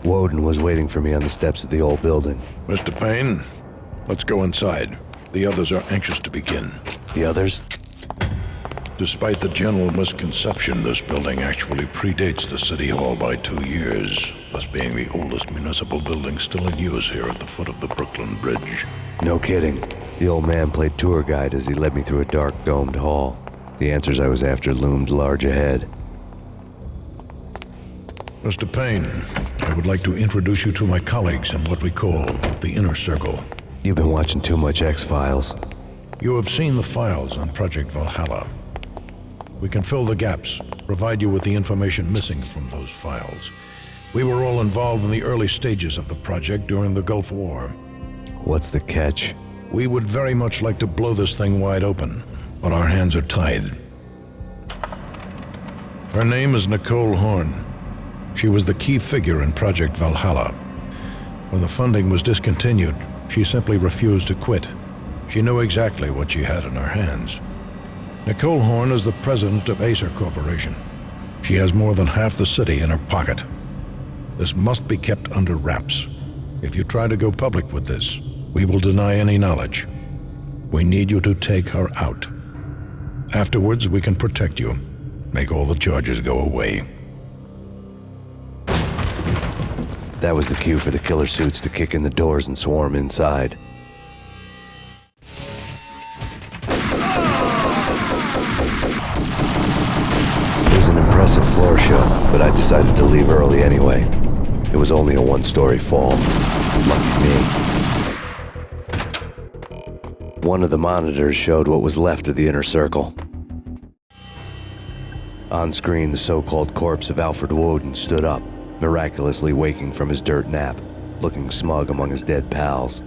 Woden was waiting for me on the steps of the old building. Mr. Payne, let's go inside. The others are anxious to begin. The others? Despite the general misconception, this building actually predates the City Hall by 2 years, thus being the oldest municipal building still in use here at the foot of the Brooklyn Bridge. No kidding. The old man played tour guide as he led me through a dark, domed hall. The answers I was after loomed large ahead. Mr. Payne, I would like to introduce you to my colleagues in what we call the Inner Circle. You've been watching too much X-Files. You have seen the files on Project Valhalla. We can fill the gaps, provide you with the information missing from those files. We were all involved in the early stages of the project during the Gulf War. What's the catch? We would very much like to blow this thing wide open, but our hands are tied. Her name is Nicole Horn. She was the key figure in Project Valhalla. When the funding was discontinued, she simply refused to quit. She knew exactly what she had in her hands. Nicole Horn is the president of Acer Corporation. She has more than half the city in her pocket. This must be kept under wraps. If you try to go public with this, we will deny any knowledge. We need you to take her out. Afterwards, we can protect you, make all the charges go away. That was the cue for the killer suits to kick in the doors and swarm inside. It was an impressive floor show, but I decided to leave early anyway. It was only a one-story fall. Lucky me. One of the monitors showed what was left of the Inner Circle. On screen, the so-called corpse of Alfred Woden stood up, miraculously waking from his dirt nap, looking smug among his dead pals.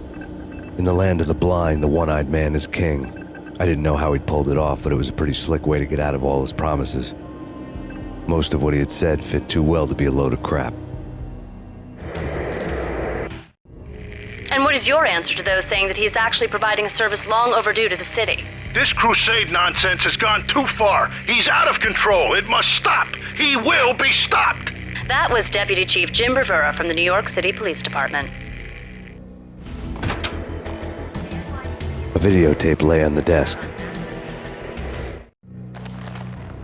In the land of the blind, the one-eyed man is king. I didn't know how he'd pulled it off, but it was a pretty slick way to get out of all his promises. Most of what he had said fit too well to be a load of crap. And what is your answer to those saying that he is actually providing a service long overdue to the city? This crusade nonsense has gone too far. He's out of control. It must stop. He will be stopped. That was Deputy Chief Jim Bravura from the New York City Police Department. A videotape lay on the desk.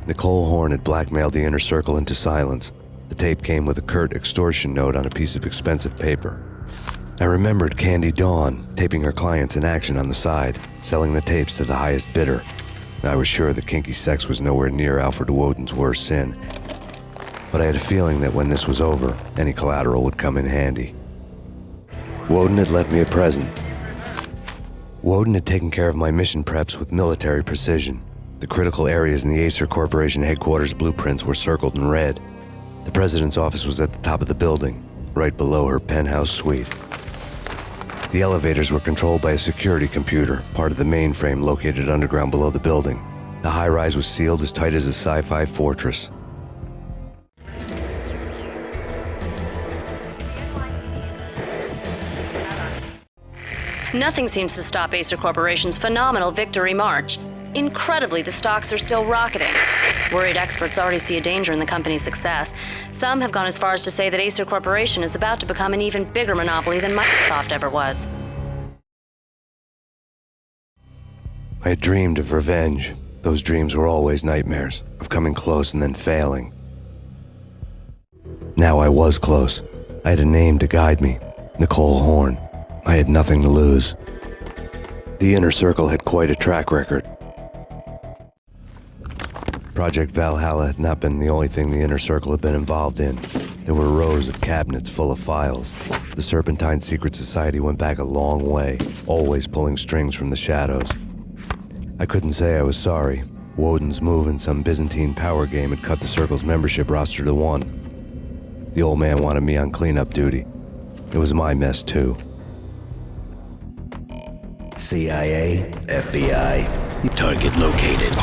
Nicole Horn had blackmailed the Inner Circle into silence. The tape came with a curt extortion note on a piece of expensive paper. I remembered Candy Dawn taping her clients in action on the side, selling the tapes to the highest bidder. I was sure that kinky sex was nowhere near Alfred Woden's worst sin. But I had a feeling that when this was over, any collateral would come in handy. Woden had left me a present. Woden had taken care of my mission preps with military precision. The critical areas in the Acer Corporation headquarters blueprints were circled in red. The president's office was at the top of the building, right below her penthouse suite. The elevators were controlled by a security computer, part of the mainframe located underground below the building. The high-rise was sealed as tight as a sci-fi fortress. Nothing seems to stop Acer Corporation's phenomenal victory march. Incredibly, the stocks are still rocketing. Worried experts already see a danger in the company's success. Some have gone as far as to say that Acer Corporation is about to become an even bigger monopoly than Microsoft ever was. I had dreamed of revenge. Those dreams were always nightmares, of coming close and then failing. Now I was close. I had a name to guide me, Nicole Horn. I had nothing to lose. The Inner Circle had quite a track record. Project Valhalla had not been the only thing the Inner Circle had been involved in. There were rows of cabinets full of files. The Serpentine Secret Society went back a long way, always pulling strings from the shadows. I couldn't say I was sorry. Woden's move in some Byzantine power game had cut the Circle's membership roster to 1. The old man wanted me on cleanup duty. It was my mess too. CIA, FBI, target located.